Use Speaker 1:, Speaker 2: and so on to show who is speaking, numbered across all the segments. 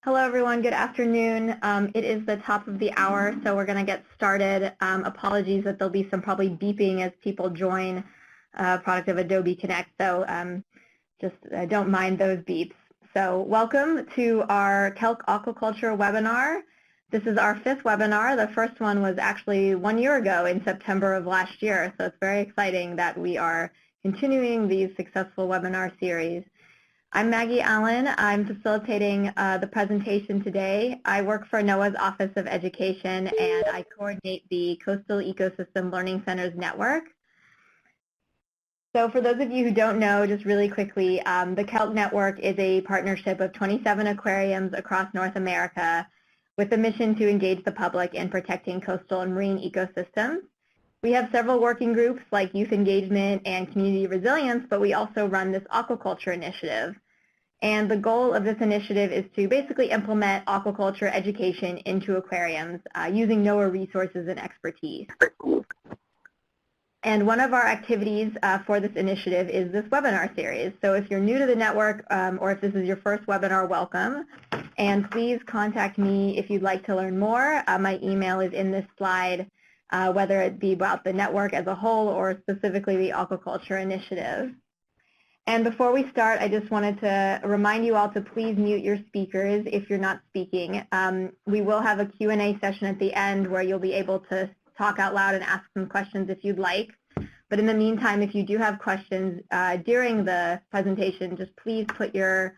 Speaker 1: Hello, everyone. Good afternoon. It is the top of the hour, so we're going to get started. Apologies that there'll be some probably beeping as people join, product of Adobe Connect, so just don't mind those beeps. So welcome to our Kelp Aquaculture webinar. This is our 5th webinar. The first one was actually 1 year ago in September of last year, so it's very exciting that we are continuing these successful webinar series. I'm Maggie Allen. I'm facilitating the presentation today. I work for NOAA's Office of Education, and I coordinate the Coastal Ecosystem Learning Centers Network. So for those of you who don't know, just really quickly, the Kelp Network is a partnership of 27 aquariums across North America with a mission to engage the public in protecting coastal and marine ecosystems. We have several working groups like youth engagement and community resilience, but we also run this aquaculture initiative. And the goal of this initiative is to basically implement aquaculture education into aquariums using NOAA resources and expertise. And one of our activities for this initiative is this webinar series. So if you're new to the network or if this is your first webinar, welcome. And please contact me if you'd like to learn more. My email is in this slide, whether it be about the network as a whole or specifically the aquaculture initiative. And before we start, I just wanted to remind you all to please mute your speakers if you're not speaking. We will have a Q&A session at the end where you'll be able to talk out loud and ask some questions if you'd like. But in the meantime, if you do have questions during the presentation, just please put your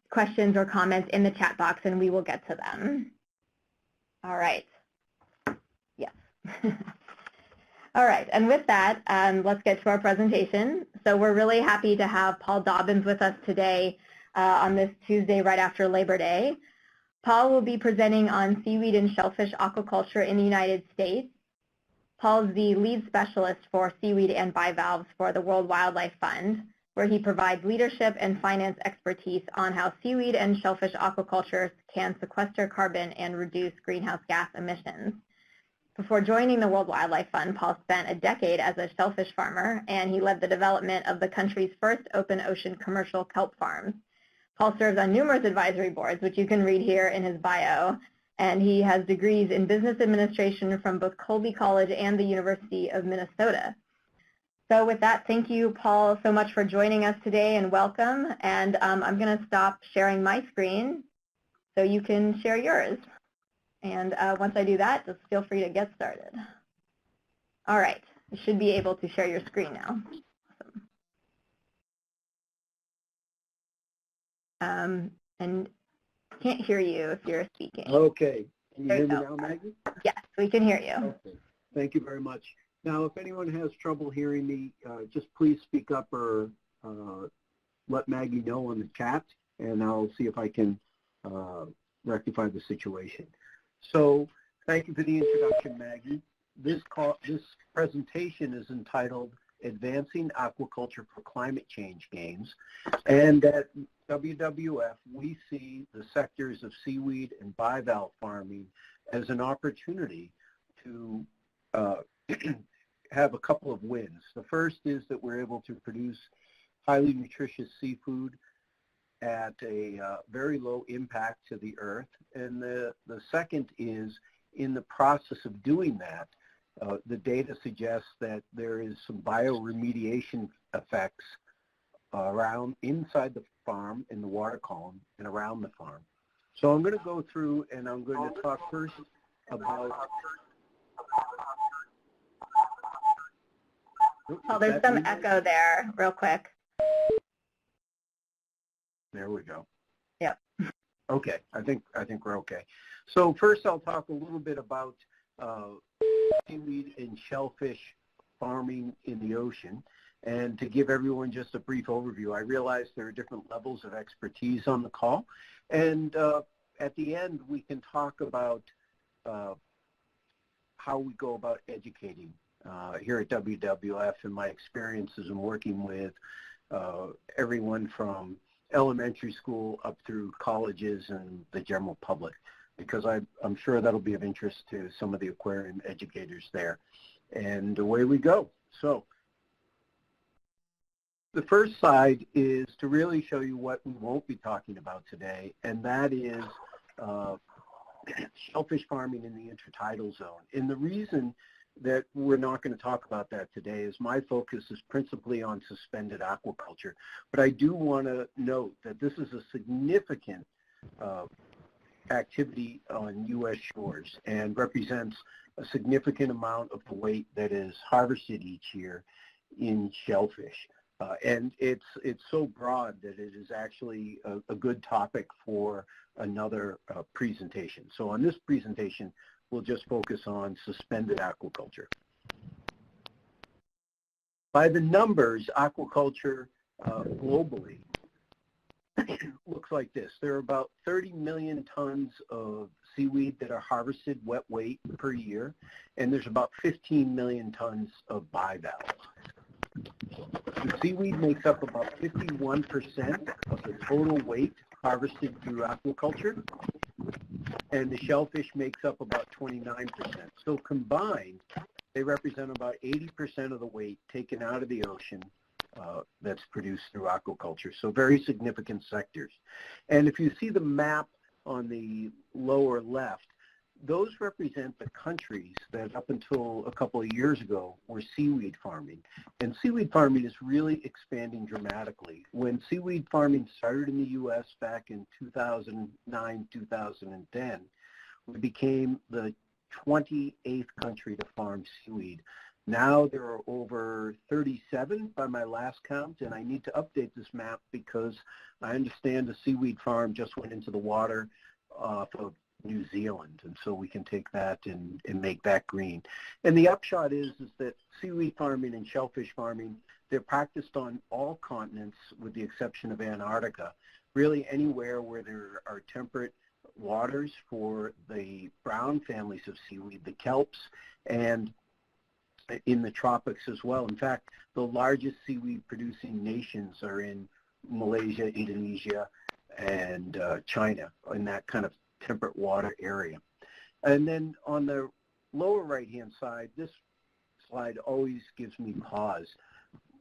Speaker 1: questions or comments in the chat box and we will get to them. All right. Yes. All right, and with that, let's get to our presentation. So we're really happy to have Paul Dobbins with us today on this Tuesday right after Labor Day. Paul will be presenting on seaweed and shellfish aquaculture in the United States. Paul's the lead specialist for seaweed and bivalves for the World Wildlife Fund, where he provides leadership and finance expertise on how seaweed and shellfish aquaculture can sequester carbon and reduce greenhouse gas emissions. Before joining the World Wildlife Fund, Paul spent a decade as a shellfish farmer, and he led the development of the country's first open ocean commercial kelp farms. Paul serves on numerous advisory boards, which you can read here in his bio, and he has degrees in business administration from both Colby College and the University of Minnesota. So with that, thank you, Paul, so much for joining us today, and welcome. And I'm going to stop sharing my screen so you can share yours. And once I do that, just feel free to get started. All right, you should be able to share your screen now. Awesome. And can't hear you if you're speaking.
Speaker 2: Okay. Can you hear me now, Maggie?
Speaker 1: Yes, we can hear you.
Speaker 2: Okay. Thank you very much. Now, if anyone has trouble hearing me, just please speak up or let Maggie know on the chat, and I'll see if I can rectify the situation. So thank you for the introduction, Maggie. This presentation is entitled Advancing Aquaculture for Climate Change Gains. And at WWF, we see the sectors of seaweed and bivalve farming as an opportunity to have a couple of wins. The first is that we're able to produce highly nutritious seafood at a very low impact to the earth. And the second is, in the process of doing that, the data suggests that there is some bioremediation effects around inside the farm, in the water column, and around the farm. So I'm going to go through and I'm going to talk first about...
Speaker 1: Oh, there's some echo there, real quick.
Speaker 2: There we go.
Speaker 1: Yep.
Speaker 2: Okay, I think we're okay. So first I'll talk a little bit about seaweed and shellfish farming in the ocean. And to give everyone just a brief overview, I realize there are different levels of expertise on the call. And at the end, we can talk about how we go about educating here at WWF and my experiences in working with everyone from elementary school up through colleges and the general public, because I'm sure that'll be of interest to some of the aquarium educators there. And away we go. So The first slide is to really show you what we won't be talking about today, and that is shellfish farming in the intertidal zone. And the reason that we're not going to talk about that today is my focus is principally on suspended aquaculture. But I do want to note that this is a significant activity on U.S. shores and represents a significant amount of the weight that is harvested each year in shellfish. And it's so broad that it is actually a good topic for another presentation. So on this presentation, we'll just focus on suspended aquaculture. By the numbers, aquaculture globally looks like this. There are about 30 million tons of seaweed that are harvested wet weight per year, and there's about 15 million tons of bivalves. The seaweed makes up about 51% of the total weight harvested through aquaculture, and the shellfish makes up about 29%. So combined, they represent about 80% of the weight taken out of the ocean that's produced through aquaculture. So very significant sectors. And if you see the map on the lower left, those represent the countries that up until a couple of years ago were seaweed farming. And seaweed farming is really expanding dramatically. When seaweed farming started in the U.S. back in 2009, 2010, we became the 28th country to farm seaweed. Now there are over 37 by my last count, and I need to update this map because I understand a seaweed farm just went into the water off of New Zealand, and so we can take that and make that green. And the upshot is that seaweed farming and shellfish farming, they're practiced on all continents with the exception of Antarctica, really anywhere where there are temperate waters for the brown families of seaweed, the kelps, and in the tropics as well. In fact, the largest seaweed producing nations are in Malaysia, Indonesia, and China, in that kind of temperate water area. And then on the lower right-hand side, this slide always gives me pause.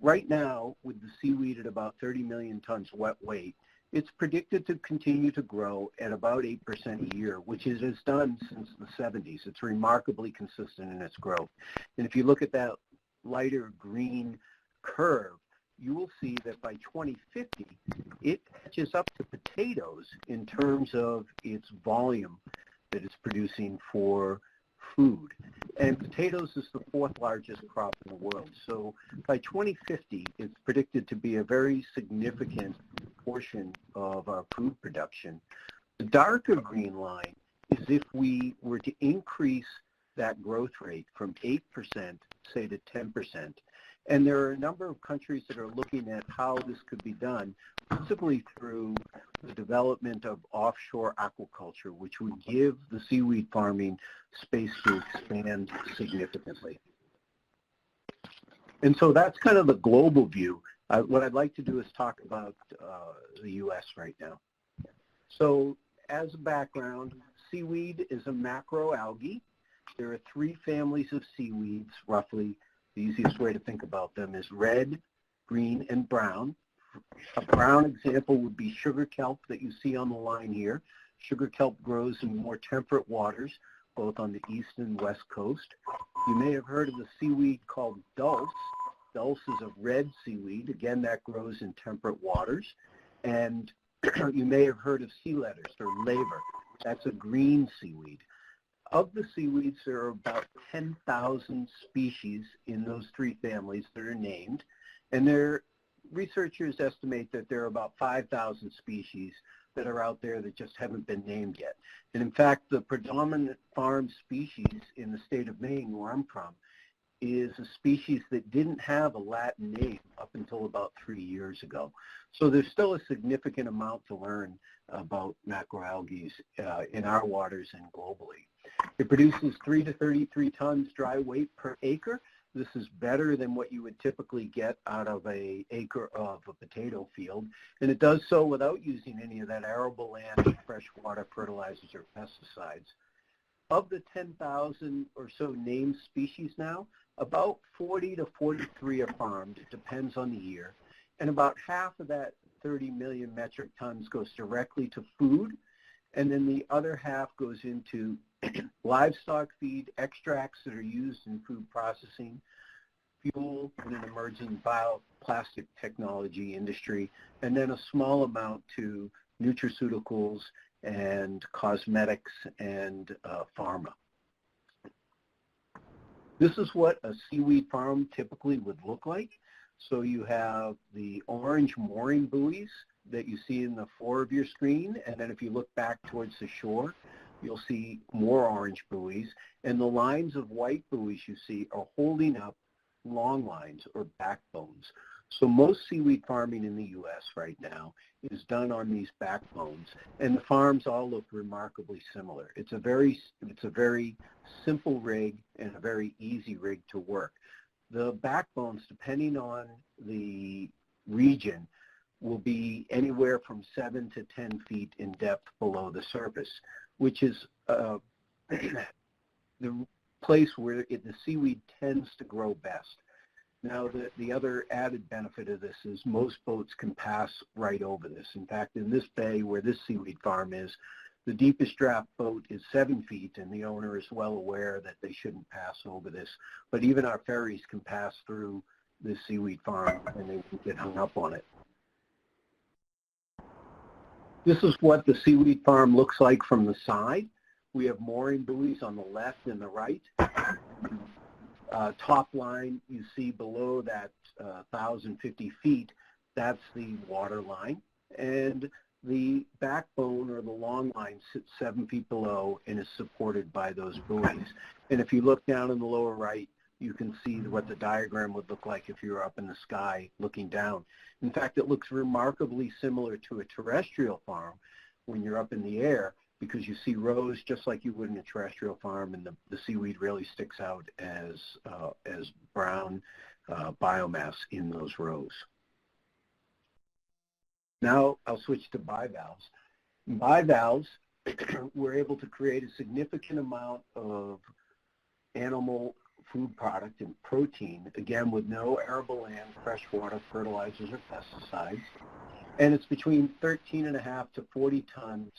Speaker 2: Right now, with the seaweed at about 30 million tons wet weight, it's predicted to continue to grow at about 8% a year, which it has done since the 70s. It's remarkably consistent in its growth. And if you look at that lighter green curve, you will see that by 2050, it catches up to potatoes in terms of its volume that it's producing for food. And potatoes is the fourth largest crop in the world. So by 2050, it's predicted to be a very significant portion of our food production. The darker green line is if we were to increase that growth rate from 8%, say, to 10%. And there are a number of countries that are looking at how this could be done, principally through the development of offshore aquaculture, which would give the seaweed farming space to expand significantly. And so that's kind of the global view. What I'd like to do is talk about the U.S. right now. So as a background, seaweed is a macroalgae. There are three families of seaweeds, roughly. The easiest way to think about them is red, green, and brown. A brown example would be sugar kelp that you see on the line here. Sugar kelp grows in more temperate waters, both on the east and west coast. You may have heard of the seaweed called dulse. Dulse is a red seaweed. Again, that grows in temperate waters. And you may have heard of sea lettuce or laver. That's a green seaweed. Of the seaweeds, there are about 10,000 species in those three families that are named, and their researchers estimate that there are about 5,000 species that are out there that just haven't been named yet. And in fact, the predominant farm species in the state of Maine, where I'm from, is a species that didn't have a Latin name up until about 3 years ago. So there's still a significant amount to learn about macroalgae in our waters and globally. It produces 3 to 33 tons dry weight per acre. This is better than what you would typically get out of an acre of a potato field. And it does so without using any of that arable land, freshwater fertilizers, or pesticides. Of the 10,000 or so named species now, about 40 to 43 are farmed. It depends on the year. and about half of that 30 million metric tons goes directly to food, and then the other half goes into livestock feed, extracts that are used in food processing, fuel in an emerging bioplastic technology industry, and then a small amount to nutraceuticals and cosmetics and pharma. This is what a seaweed farm typically would look like. So you have the orange mooring buoys that you see in the fore of your screen, and then if you look back towards the shore, you'll see more orange buoys, and the lines of white buoys you see are holding up long lines or backbones. So most seaweed farming in the U.S. right now is done on these backbones, and the farms all look remarkably similar. It's a very simple rig and a very easy rig to work. The backbones, depending on the region, will be anywhere from 7 to 10 feet in depth below the surface, which is the place where the seaweed tends to grow best. Now, the other added benefit of this is most boats can pass right over this. In fact, in this bay where this seaweed farm is, the deepest draft boat is 7 feet, and the owner is well aware that they shouldn't pass over this. But even our ferries can pass through this seaweed farm, and they can get hung up on it. This is what the seaweed farm looks like from the side. We have mooring buoys on the left and the right. Top line, you see below that 1,050 feet, that's the water line. And the backbone or the long line sits 7 feet below and is supported by those buoys. And if you look down in the lower right, you can see what the diagram would look like if you were up in the sky looking down. In fact, it looks remarkably similar to a terrestrial farm when you're up in the air, because you see rows just like you would in a terrestrial farm, and the seaweed really sticks out as brown biomass in those rows. Now I'll switch to bivalves. In bivalves, we're able to create a significant amount of animal food product and protein, again with no arable land, freshwater, fertilizers, or pesticides. And it's between 13.5 to 40 tons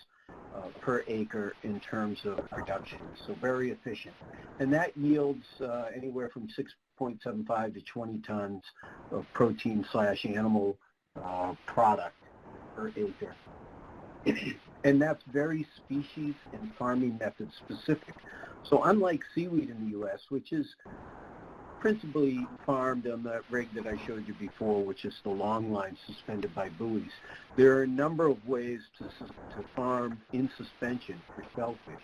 Speaker 2: per acre in terms of production, so very efficient. And that yields anywhere from 6.75 to 20 tons of protein/animal product per acre. And that's very species and farming method specific. So unlike seaweed in the U.S., which is principally farmed on that rig that I showed you before, which is the long line suspended by buoys, there are a number of ways to farm in suspension for shellfish.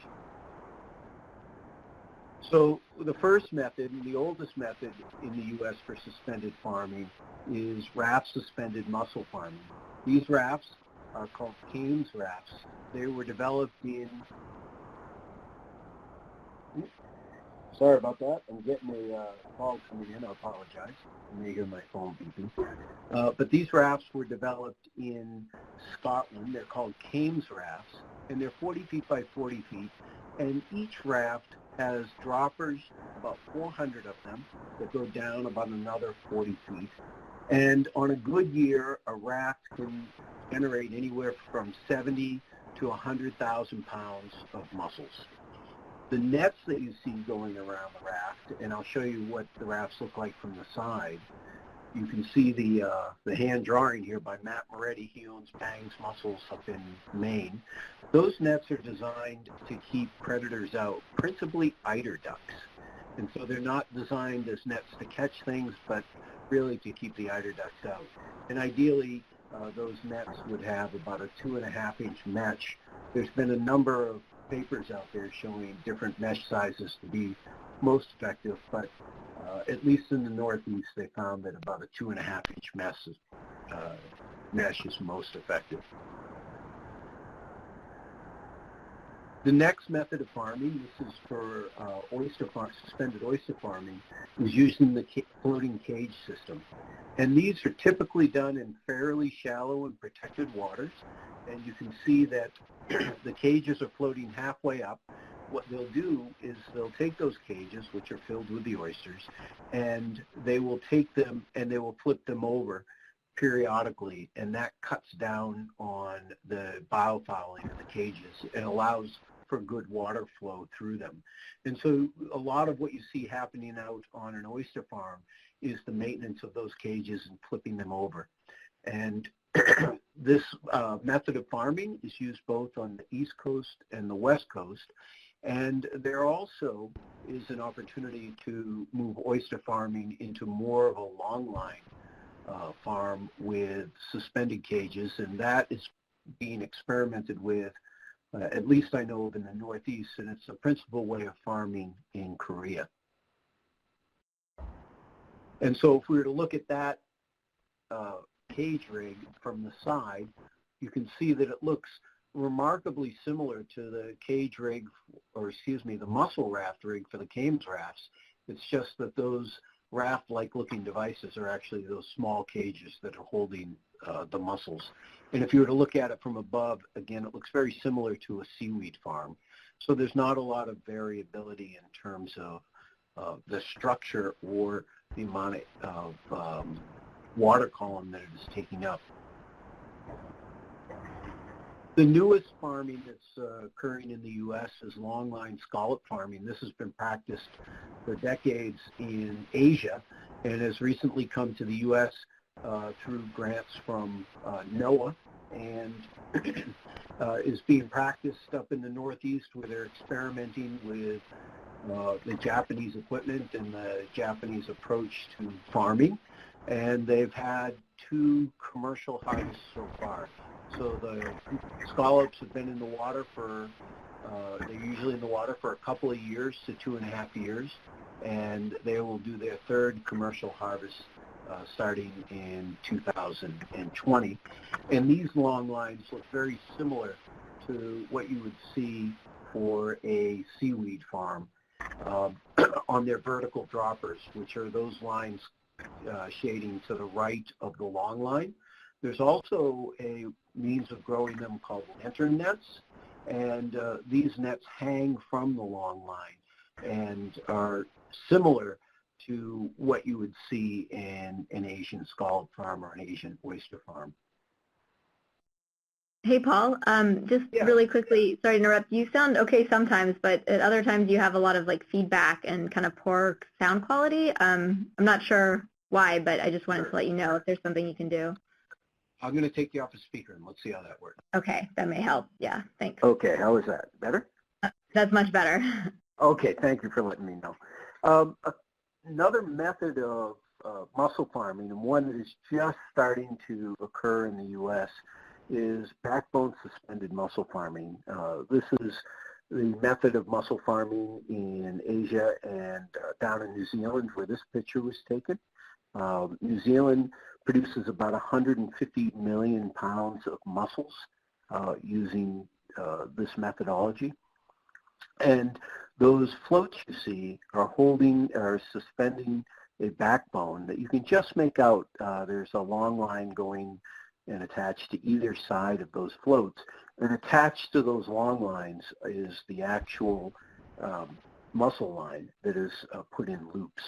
Speaker 2: So the first method, and the oldest method in the U.S. for suspended farming, is raft suspended mussel farming. These rafts are called Kane's rafts. They were developed in, sorry about that, I'm getting a call coming in, I apologize. You may hear my phone beeping. But these rafts were developed in Scotland. They're called Kane's rafts, and they're 40 feet by 40 feet, and each raft has droppers, about 400 of them, that go down about another 40 feet. And on a good year, a raft can generate anywhere from 70 to 100,000 pounds of mussels. The nets that you see going around the raft, and I'll show you what the rafts look like from the side. You can see the hand drawing here by Matt Moretti. He owns Bangs Mussels up in Maine. Those nets are designed to keep predators out, principally eider ducks. And so they're not designed as nets to catch things, but really to keep the eider ducks out. And ideally, those nets would have about a 2.5-inch mesh. There's been a number of papers out there showing different mesh sizes to be most effective, but at least in the Northeast, they found that about a 2.5-inch mesh is most effective. The next method of farming, this is for suspended oyster farming, is using the floating cage system. And these are typically done in fairly shallow and protected waters. And you can see that the cages are floating halfway up. What they'll do is they'll take those cages, which are filled with the oysters, and they will take them and they will flip them over periodically, and that cuts down on the biofouling in the cages and allows for good water flow through them. And so a lot of what you see happening out on an oyster farm is the maintenance of those cages and flipping them over. And this method of farming is used both on the East Coast and the West Coast. And there also is an opportunity to move oyster farming into more of a longline farm with suspended cages, and that is being experimented with, at least I know of in the Northeast, and it's a principal way of farming in Korea. And so if we were to look at that cage rig from the side, you can see that it looks remarkably similar to the cage rig, or excuse me, the mussel raft rig for the Kames rafts. It's just that those raft-like looking devices are actually those small cages that are holding the mussels. And if you were to look at it from above, again, it looks very similar to a seaweed farm. So there's not a lot of variability in terms of the structure or the amount of water column that it is taking up. The newest farming that's occurring in the U.S. is longline scallop farming. This has been practiced for decades in Asia and has recently come to the U.S. Through grants from NOAA, and is being practiced up in the Northeast where they're experimenting with the Japanese equipment and the Japanese approach to farming. And they've had 2 commercial harvests so far. So the scallops have been in the water for, they're usually in the water for a couple of years to 2.5 years, and they will do their 3rd commercial harvest starting in 2020. And these long lines look very similar to what you would see for a seaweed farm on their vertical droppers, which are those lines shading to the right of the long line. There's also a means of growing them called lantern nets, and these nets hang from the long line and are similar to what you would see in an Asian scallop farm or an Asian oyster farm.
Speaker 1: Hey, Paul, just really quickly, sorry to interrupt. You sound okay sometimes, but at other times you have a lot of like feedback and kind of poor sound quality. I'm not sure why, but I just wanted to let you know if there's something you can do.
Speaker 2: I'm going to take you off a speaker and let's see how that works.
Speaker 1: Okay, that may help. Yeah, thanks.
Speaker 2: Okay, how is that? Better?
Speaker 1: That's much better.
Speaker 2: Okay, thank you for letting me know. Another method of mussel farming, and one that is just starting to occur in the U.S., is backbone suspended mussel farming. This is the method of mussel farming in Asia and down in New Zealand, where this picture was taken. New Zealand produces about 150 million pounds of mussels using this methodology. And those floats you see are suspending a backbone that you can just make out. There's a long line going and attached to either side of those floats. And attached to those long lines is the actual mussel line that is put in loops.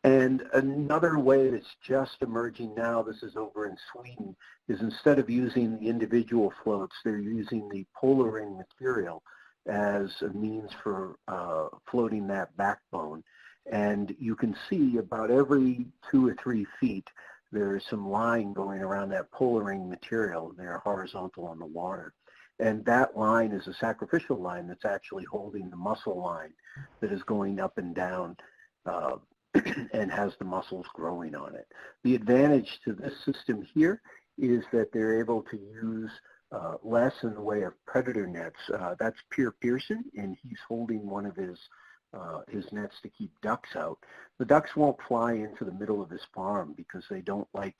Speaker 2: And another way that's just emerging now, this is over in Sweden, is instead of using the individual floats, they're using the polar ring material as a means for floating that backbone. And you can see about every 2 or 3 feet, there's some line going around that polar ring material. They're horizontal on the water. And that line is a sacrificial line that's actually holding the mussel line that is going up and down and has the mussels growing on it. The advantage to this system here is that they're able to use less in the way of predator nets. That's Pierre Pearson, and he's holding one of his nets to keep ducks out. The ducks won't fly into the middle of his farm because they don't like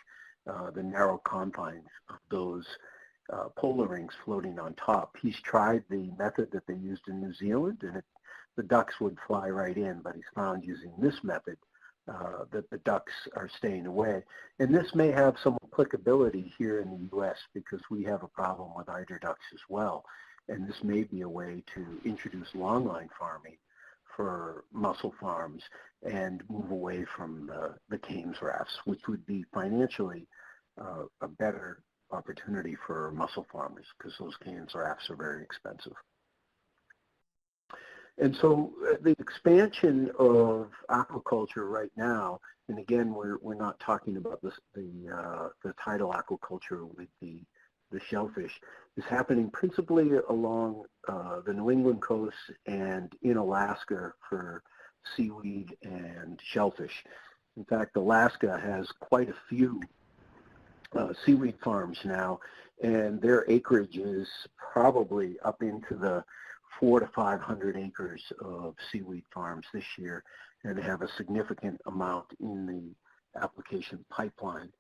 Speaker 2: the narrow confines of those polar rings floating on top. He's tried the method that they used in New Zealand, and the ducks would fly right in, but he's found using this method that the ducks are staying away. And this may have some applicability here in the U.S. because we have a problem with eider ducks as well. And this may be a way to introduce longline farming for mussel farms and move away from the Cames rafts, which would be financially a better opportunity for mussel farmers because those Cames rafts are very expensive. And so the expansion of aquaculture right now, and again, we're not talking about the tidal aquaculture with the shellfish, is happening principally along the New England coast and in Alaska for seaweed and shellfish. In fact, Alaska has quite a few seaweed farms now, and their acreage is probably up into the 400 to 500 acres of seaweed farms this year, and they have a significant amount in the application pipeline.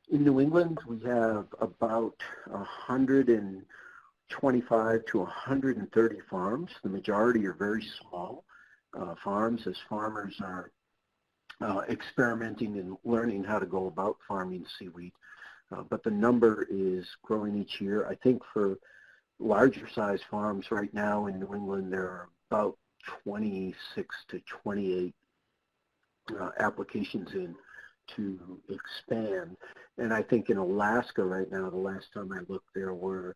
Speaker 2: In New England, we have about 125 to 130 farms. The majority are very small farms, as farmers are experimenting and learning how to go about farming seaweed. But the number is growing each year. I think for larger size farms right now in New England, there are about 26 to 28 applications in to expand. And I think in Alaska right now, the last time I looked, there were,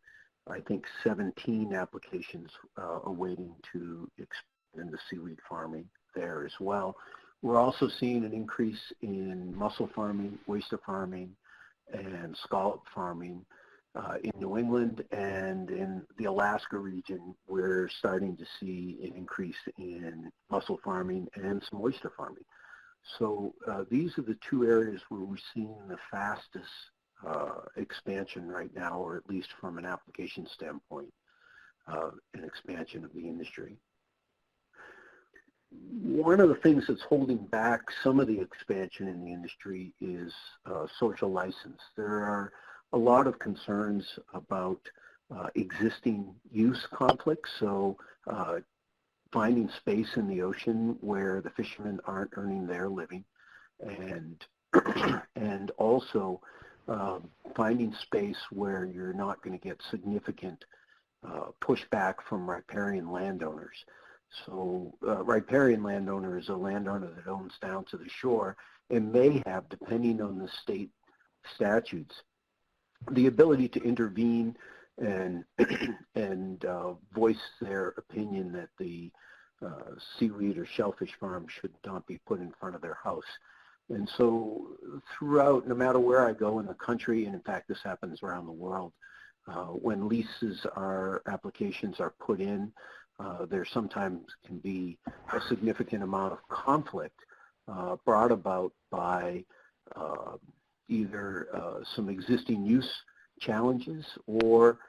Speaker 2: I think, 17 applications awaiting to expand into seaweed farming there as well. We're also seeing an increase in mussel farming, oyster farming, and scallop farming in New England, and in the Alaska region, we're starting to see an increase in mussel farming and some oyster farming. So these are the two areas where we're seeing the fastest expansion right now, or at least from an application standpoint, an expansion of the industry. One of the things that's holding back some of the expansion in the industry is social license. There are a lot of concerns about existing use conflicts, so finding space in the ocean where the fishermen aren't earning their living, and also finding space where you're not going to get significant pushback from riparian landowners. So riparian landowner is a landowner that owns down to the shore and may have, depending on the state statutes, the ability to intervene and voice their opinion that the seaweed or shellfish farm should not be put in front of their house. And so throughout, no matter where I go in the country, and in fact this happens around the world, when leases applications are put in, there sometimes can be a significant amount of conflict brought about by either some existing use challenges or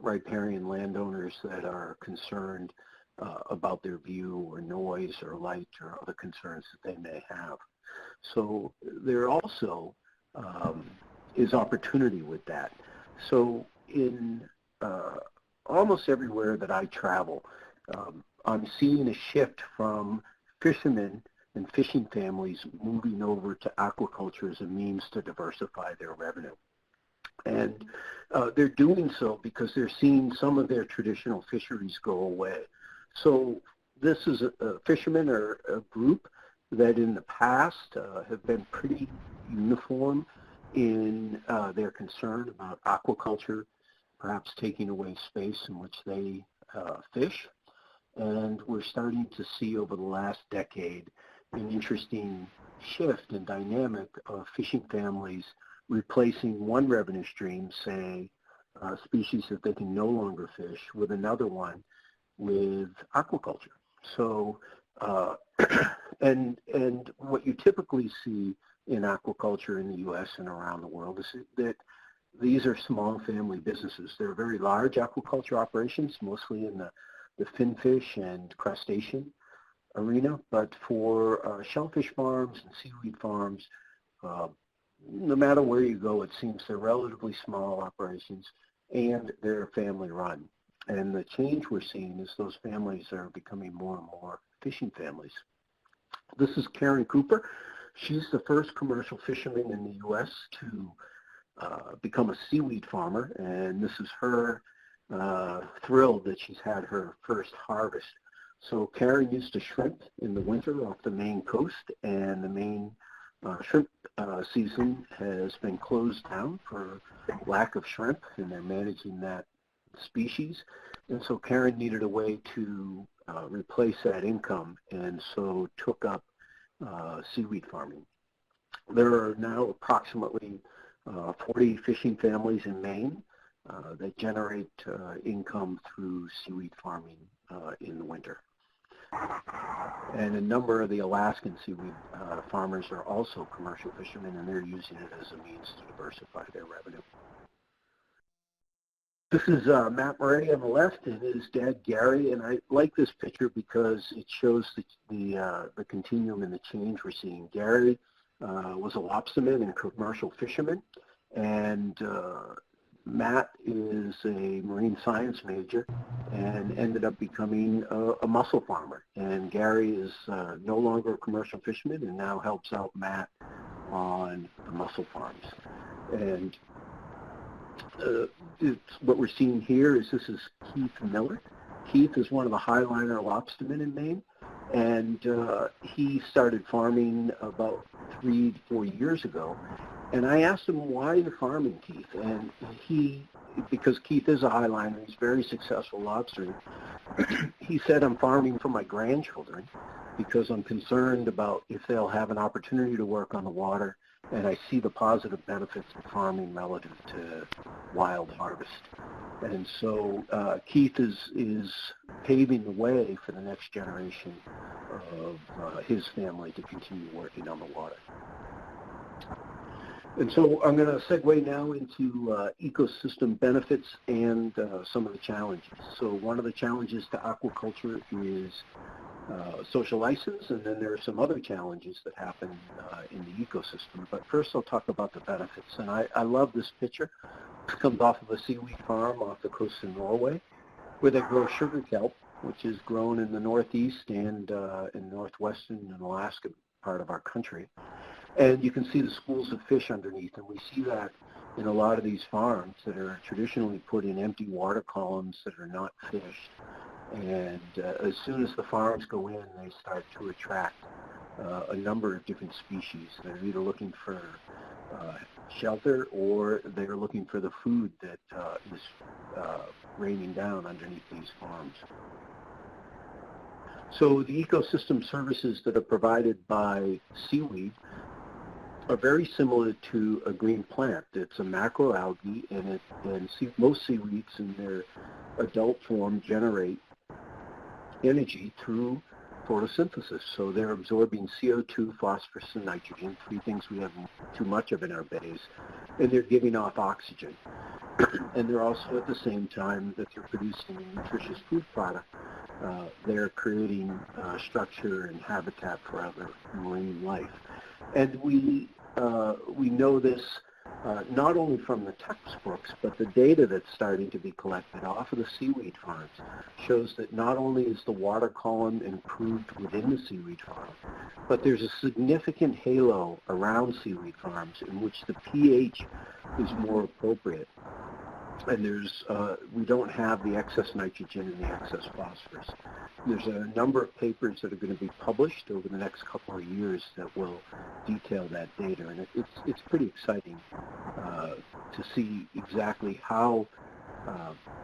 Speaker 2: riparian landowners that are concerned about their view or noise or light or other concerns that they may have. So there also is opportunity with that. So in almost everywhere that I travel, I'm seeing a shift from fishermen and fishing families moving over to aquaculture as a means to diversify their revenue. And they're doing so because they're seeing some of their traditional fisheries go away. So this is a fishermen are a group that in the past have been pretty uniform in their concern about aquaculture, perhaps taking away space in which they fish. And we're starting to see over the last decade an interesting shift and dynamic of fishing families replacing one revenue stream, say a species that they can no longer fish, with another one with aquaculture. So, and what you typically see in aquaculture in the U.S. and around the world is that these are small family businesses. They're very large aquaculture operations, mostly in the finfish and crustacean arena, but for shellfish farms and seaweed farms, no matter where you go, it seems they're relatively small operations and they're family run. And the change we're seeing is those families are becoming more and more fishing families. This is Karen Cooper. She's the first commercial fisherman in the U.S. to become a seaweed farmer, and this is her thrilled that she's had her first harvest So Karen used to shrimp in the winter off the Maine coast, and the Maine shrimp season has been closed down for lack of shrimp, and they're managing that species. And so Karen needed a way to replace that income, and so took up seaweed farming. There are now approximately 40 fishing families in Maine that generate income through seaweed farming in the winter. And a number of the Alaskan seaweed farmers are also commercial fishermen, and they're using it as a means to diversify their revenue. This is Matt Moretti on the left, and his dad Gary, and I like this picture because it shows the continuum and the change we're seeing. Gary was a lobsterman and commercial fisherman, and Matt is a marine science major and ended up becoming a mussel farmer. And Gary is no longer a commercial fisherman and now helps out Matt on the mussel farms. And what we're seeing here is this is Keith Miller. Keith is one of the highliner lobstermen in Maine, and he started farming about 3 to 4 years ago. And I asked him, why are you farming, Keith? And because Keith is a highliner, he's very successful lobster. He said, I'm farming for my grandchildren because I'm concerned about if they'll have an opportunity to work on the water, and I see the positive benefits of farming relative to wild harvest. And so Keith is paving the way for the next generation of his family to continue working on the water. And so I'm going to segue now into ecosystem benefits and some of the challenges. So one of the challenges to aquaculture is social license, and then there are some other challenges that happen in the ecosystem. But first I'll talk about the benefits. And I love this picture. This comes off of a seaweed farm off the coast of Norway, where they grow sugar kelp, which is grown in the northeast and in northwestern and Alaska part of our country. And you can see the schools of fish underneath, and we see that in a lot of these farms that are traditionally put in empty water columns that are not fished. And as soon as the farms go in, they start to attract a number of different species. They're either looking for shelter, or they're looking for the food that is raining down underneath these farms. So the ecosystem services that are provided by seaweed are very similar to a green plant. It's a macroalgae, and most seaweeds in their adult form generate energy through photosynthesis. So they're absorbing CO2, phosphorus, and nitrogen, 3 things we have too much of in our bays, and they're giving off oxygen. And they're also, at the same time that they're producing a nutritious food product, they're creating structure and habitat for other marine life. And we know this not only from the textbooks, but the data that's starting to be collected off of the seaweed farms shows that not only is the water column improved within the seaweed farm, but there's a significant halo around seaweed farms in which the pH is more appropriate. And we don't have the excess nitrogen and the excess phosphorus. There's a number of papers that are going to be published over the next couple of years that will detail that data, and it's pretty exciting to see exactly how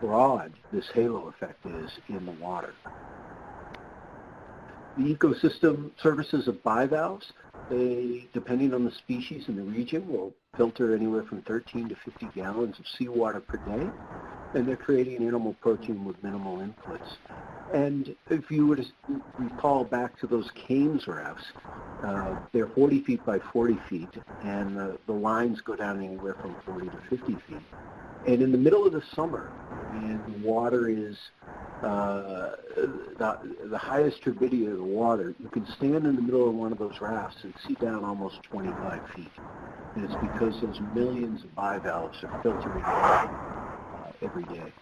Speaker 2: broad this halo effect is in the water. The ecosystem services of bivalves, they, depending on the species and the region, will filter anywhere from 13 to 50 gallons of seawater per day, and they're creating animal protein with minimal inputs. And if you were to recall back to those Cairns rafts, they're 40 feet by 40 feet, and the lines go down anywhere from 40 to 50 feet. And in the middle of the summer, and the water is the highest turbidity of the water, you can stand in the middle of one of those rafts and see down almost 25 feet. And it's because those millions of bivalves are filtering every day.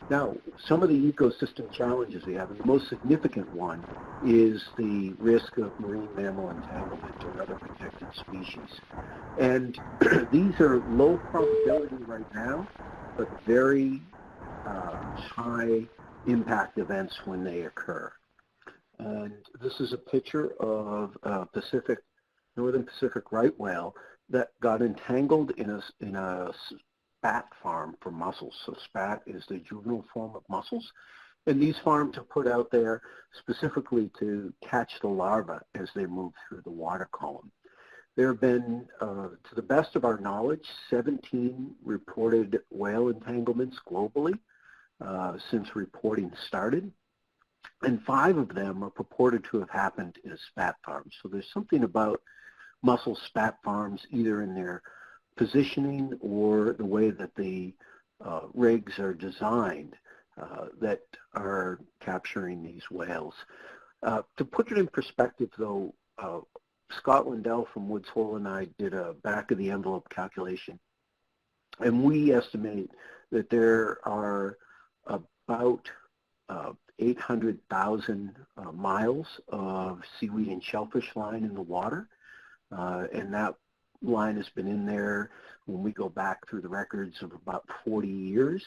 Speaker 2: Now, some of the ecosystem challenges we have, and the most significant one is the risk of marine mammal entanglement or other protected species. And these are low probability right now, but very high impact events when they occur. And this is a picture of a northern Pacific right whale that got entangled in a spat farm for mussels. So spat is the juvenile form of mussels. And these farms are put out there specifically to catch the larvae as they move through the water column. There have been, to the best of our knowledge, 17 reported whale entanglements globally since reporting started. And 5 of them are purported to have happened in a spat farm. So there's something about mussel spat farms, either in their positioning or the way that the rigs are designed, that are capturing these whales. To put it in perspective, though, Scott Lindell from Woods Hole and I did a back-of-the-envelope calculation, and we estimate that there are about 800,000 miles of seaweed and shellfish line in the water, and that line has been in there when we go back through the records of about 40 years,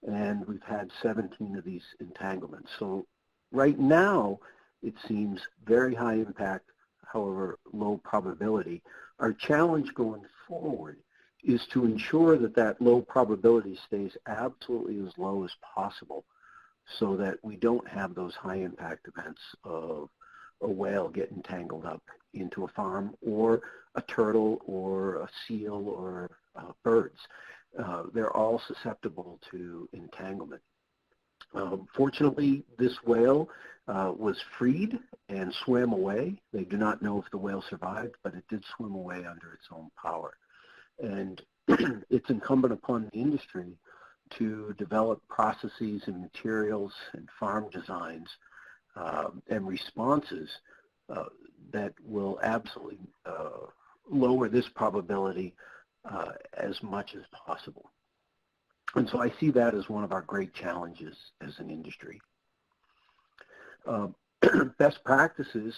Speaker 2: and we've had 17 of these entanglements. So right now, it seems very high impact, however low probability. Our challenge going forward is to ensure that that low probability stays absolutely as low as possible so that we don't have those high impact events of a whale getting tangled up into a farm, or a turtle, or a seal, or birds. They're all susceptible to entanglement. Fortunately, this whale was freed and swam away. They do not know if the whale survived, but it did swim away under its own power. And it's incumbent upon the industry to develop processes and materials and farm designs and responses that will absolutely lower this probability as much as possible. And so I see that as one of our great challenges as an industry. Best practices,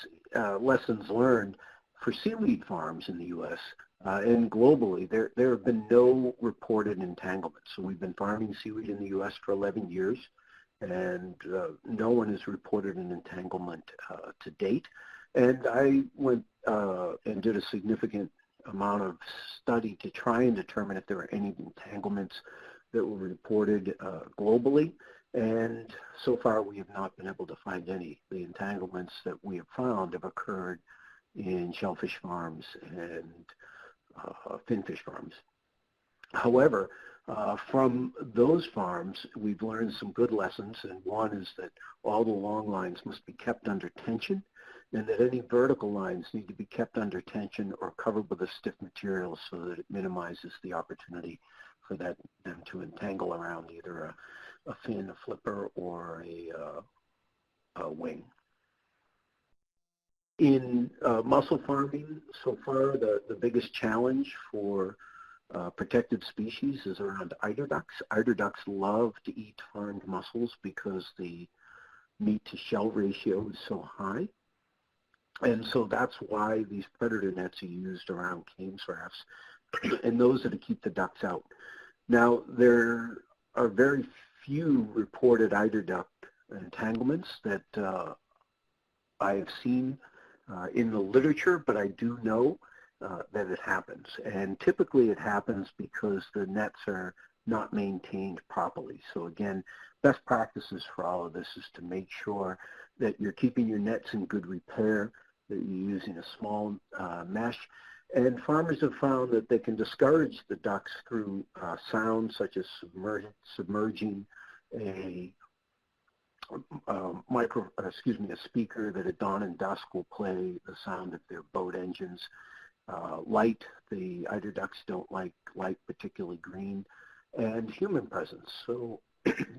Speaker 2: lessons learned for seaweed farms in the U.S. And globally, there have been no reported entanglements. So we've been farming seaweed in the U.S. for 11 years, and no one has reported an entanglement to date. And I went and did a significant amount of study to try and determine if there were any entanglements that were reported globally, and so far we have not been able to find any. The entanglements that we have found have occurred in shellfish farms and finfish farms. However, from those farms, we've learned some good lessons, and one is that all the long lines must be kept under tension, and that any vertical lines need to be kept under tension or covered with a stiff material so that it minimizes the opportunity for them to entangle around either a fin, a flipper, or a wing. In mussel farming, so far the biggest challenge for protected species is around eider ducks. Eider ducks love to eat farmed mussels because the meat-to-shell ratio is so high. And so that's why these predator nets are used around Kames rafts, and those are to keep the ducks out. Now, there are very few reported eider duck entanglements that I have seen in the literature, but I do know that it happens. And typically it happens because the nets are not maintained properly. So again, best practices for all of this is to make sure that you're keeping your nets in good repair, that you're using a small mesh. And farmers have found that they can discourage the ducks through sounds such as submerging a speaker that at dawn and dusk will play the sound of their boat engines. Light, the eider ducks don't like light, particularly green, and human presence. So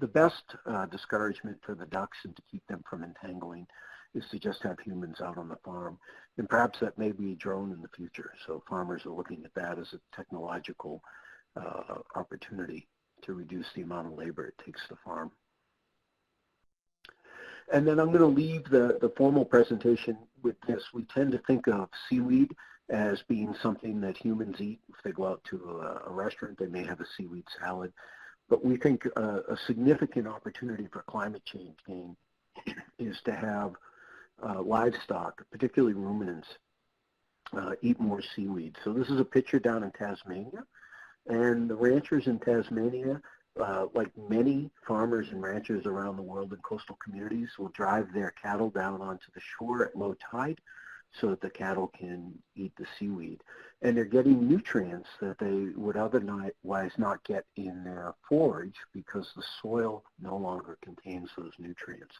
Speaker 2: the best discouragement for the ducks and to keep them from entangling is to just have humans out on the farm. And perhaps that may be a drone in the future. So farmers are looking at that as a technological opportunity to reduce the amount of labor it takes to farm. And then I'm going to leave the formal presentation with this. We tend to think of seaweed as being something that humans eat. If they go out to a restaurant, they may have a seaweed salad. But we think a significant opportunity for climate change gain is to have livestock, particularly ruminants, eat more seaweed. So this is a picture down in Tasmania, and the ranchers in Tasmania, like many farmers and ranchers around the world in coastal communities, will drive their cattle down onto the shore at low tide so that the cattle can eat the seaweed. And they're getting nutrients that they would otherwise not get in their forage because the soil no longer contains those nutrients.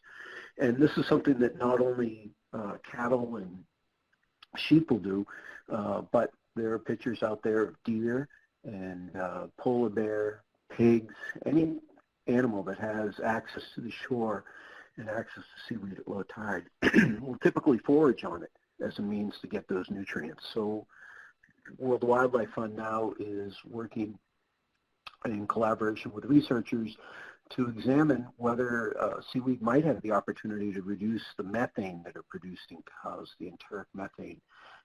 Speaker 2: And this is something that not only cattle and sheep will do, but there are pictures out there of deer and polar bear, pigs, any animal that has access to the shore and access to seaweed at low tide will typically forage on it as a means to get those nutrients. So World Wildlife Fund now is working in collaboration with researchers to examine whether seaweed might have the opportunity to reduce the methane that are produced in cows, the enteric methane,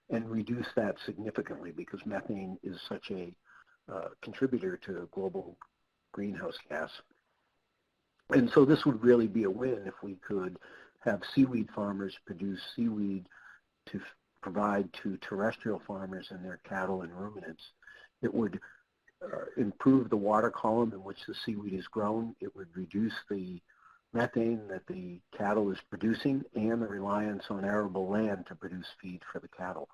Speaker 2: and reduce that significantly because methane is such a contributor to global greenhouse gas. And so this would really be a win if we could have seaweed farmers produce seaweed to provide to terrestrial farmers and their cattle and ruminants. It would improve the water column in which the seaweed is grown. It would reduce the methane that the cattle is producing and the reliance on arable land to produce feed for the cattle.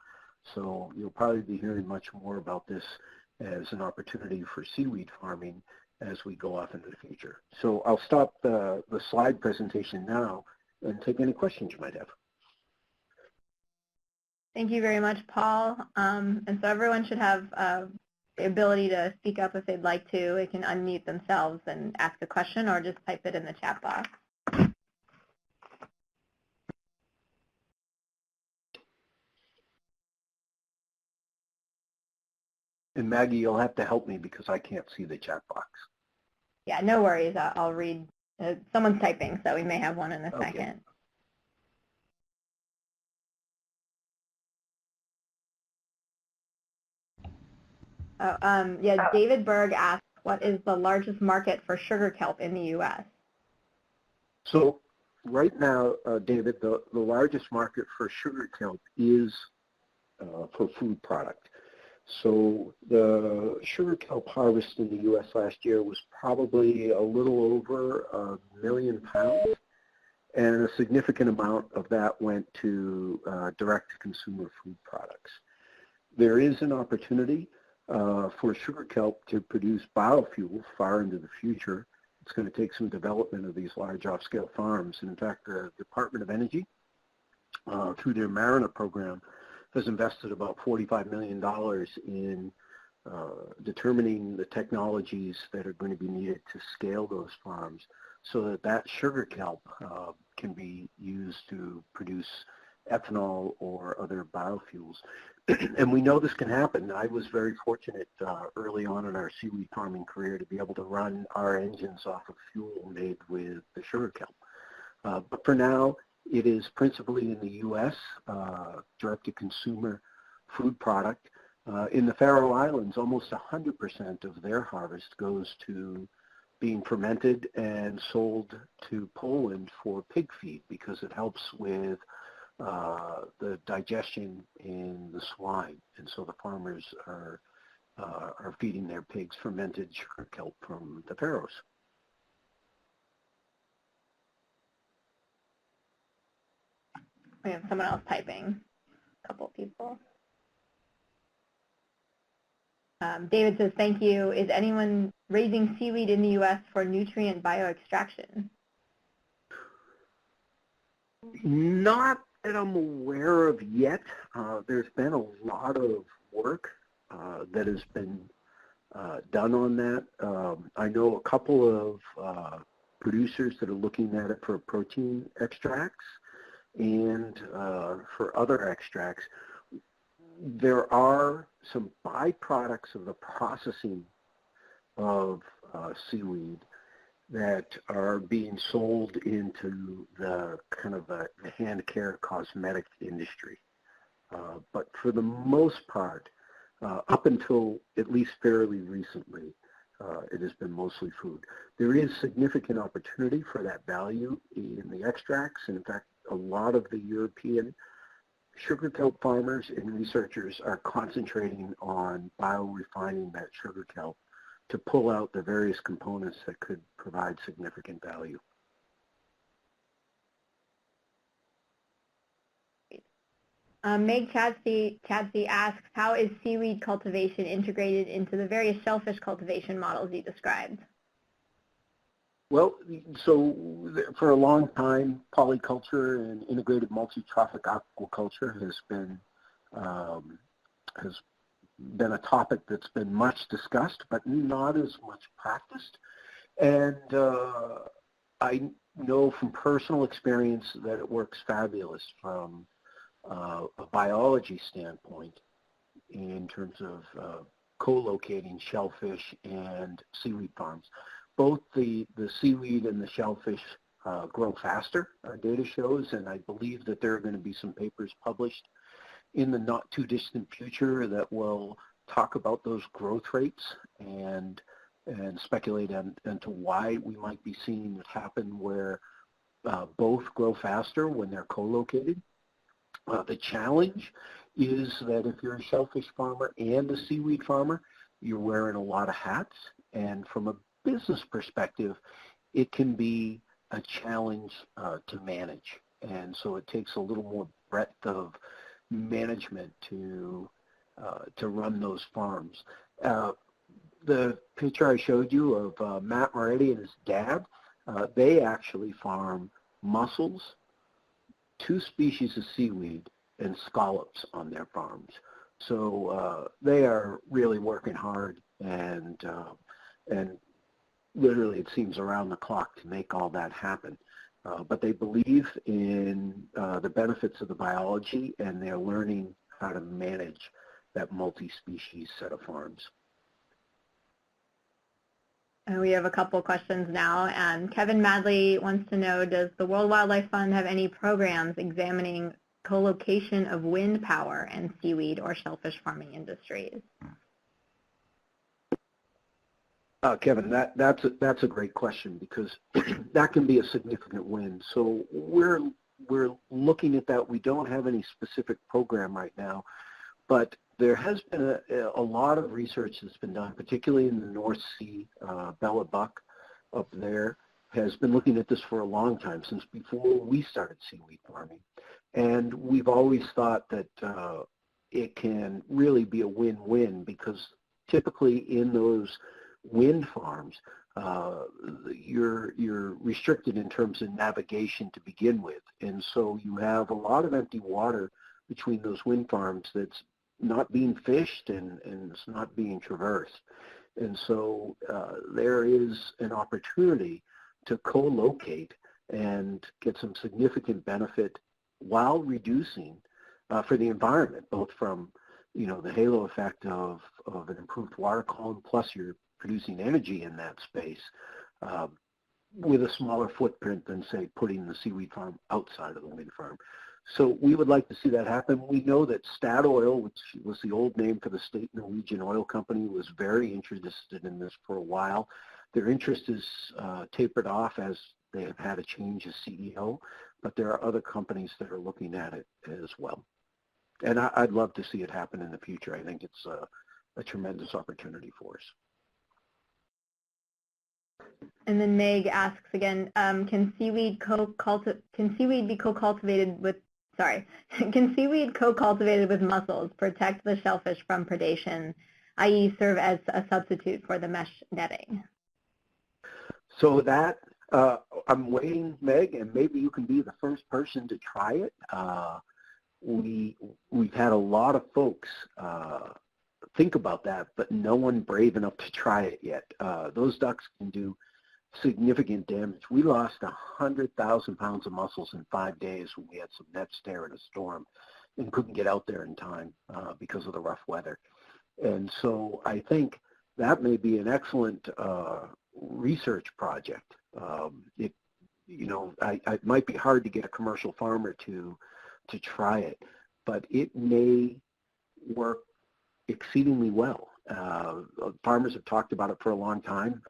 Speaker 2: So you'll probably be hearing much more about this as an opportunity for seaweed farming as we go off into the future. So I'll stop the slide presentation now and take any questions you might have.
Speaker 1: Thank you very much, Paul. And so everyone should have the ability to speak up if they'd like to. They can unmute themselves and ask a question or just type it in the chat box.
Speaker 2: And Maggie, you'll have to help me because I can't see the chat box.
Speaker 1: Yeah, no worries. I'll read. Someone's typing, so we may have one in a second. Yeah, David Berg asked, what is the largest market for sugar kelp in the U.S.?
Speaker 2: So right now, David, the largest market for sugar kelp is for food product. So the sugar kelp harvest in the U.S. last year was probably a little over 1 million pounds, and a significant amount of that went to direct-to-consumer food products. There is an opportunity for sugar kelp to produce biofuel far into the future. It's going to take some development of these large off-scale farms. And in fact, the Department of Energy, through their Mariner program, has invested about $45 million in determining the technologies that are going to be needed to scale those farms so that sugar kelp can be used to produce ethanol or other biofuels. And we know this can happen. I was very fortunate early on in our seaweed farming career to be able to run our engines off of fuel made with the sugar kelp. But for now, it is principally in the U.S., direct-to-consumer food product. In the Faroe Islands, almost 100% of their harvest goes to being fermented and sold to Poland for pig feed because it helps with the digestion in the swine. And so the farmers are feeding their pigs fermented sugar kelp from the Faroes.
Speaker 1: We have someone else typing, a couple people. David says, thank you. Is anyone raising seaweed in the U.S. for nutrient bioextraction?
Speaker 2: Not that I'm aware of yet. There's been a lot of work that has been done on that. I know a couple of producers that are looking at it for protein extracts and for other extracts. There are some byproducts of the processing of seaweed that are being sold into the kind of the hand care cosmetic industry. But for the most part, up until at least fairly recently, it has been mostly food. There is significant opportunity for that value in the extracts, and in fact, a lot of the European sugar kelp farmers and researchers are concentrating on biorefining that sugar kelp to pull out the various components that could provide significant value.
Speaker 1: Meg Chadsey asks, how is seaweed cultivation integrated into the various shellfish cultivation models you described?
Speaker 2: Well, so for a long time, polyculture and integrated multitrophic aquaculture has been a topic that's been much discussed, but not as much practiced. And I know from personal experience that it works fabulous from a biology standpoint in terms of co-locating shellfish and seaweed farms. Both the seaweed and the shellfish grow faster, our data shows, and I believe that there are going to be some papers published in the not too distant future that will talk about those growth rates and speculate into why we might be seeing it happen where both grow faster when they're co-located. The challenge is that if you're a shellfish farmer and a seaweed farmer, you're wearing a lot of hats, and from a business perspective, it can be a challenge to manage, and so it takes a little more breadth of management to run those farms. The picture I showed you of Matt Moretti and his dad, they actually farm mussels, 2 species of seaweed, and scallops on their farms. So they are really working hard, and literally it seems around the clock to make all that happen. But they believe in the benefits of the biology, and they're learning how to manage that multi-species set of farms.
Speaker 1: We have a couple questions now. Kevin Madley wants to know, does the World Wildlife Fund have any programs examining co-location of wind power and seaweed or shellfish farming industries?
Speaker 2: Kevin, that's a great question, because that can be a significant win. So we're looking at that. We don't have any specific program right now, but there has been a lot of research that's been done, particularly in the North Sea. Bella Buck up there has been looking at this for a long time, since before we started seaweed farming. And we've always thought that it can really be a win-win, because typically in those wind farms, you're restricted in terms of navigation to begin with. And so you have a lot of empty water between those wind farms that's not being fished and it's not being traversed. And so there is an opportunity to co-locate and get some significant benefit while reducing for the environment, both from the halo effect of an improved water column, plus you're producing energy in that space with a smaller footprint than, say, putting the seaweed farm outside of the wind farm. So we would like to see that happen. We know that Statoil, which was the old name for the state Norwegian oil company, was very interested in this for a while. Their interest is tapered off as they have had a change of CEO, but there are other companies that are looking at it as well. And I'd love to see it happen in the future. I think it's a tremendous opportunity for us.
Speaker 1: And then Meg asks again, can seaweed be co-cultivated with can seaweed co-cultivated with mussels protect the shellfish from predation, i.e. serve as a substitute for the mesh netting?
Speaker 2: So that, I'm waiting, Meg, and maybe you can be the first person to try it. We've had a lot of folks think about that, but no one brave enough to try it yet. Those ducks can do significant damage. We lost 100,000 pounds of mussels in 5 days when we had some nets there in a storm and couldn't get out there in time because of the rough weather. And so I think that may be an excellent research project. It might be hard to get a commercial farmer to try it, but it may work exceedingly well. Farmers have talked about it for a long time.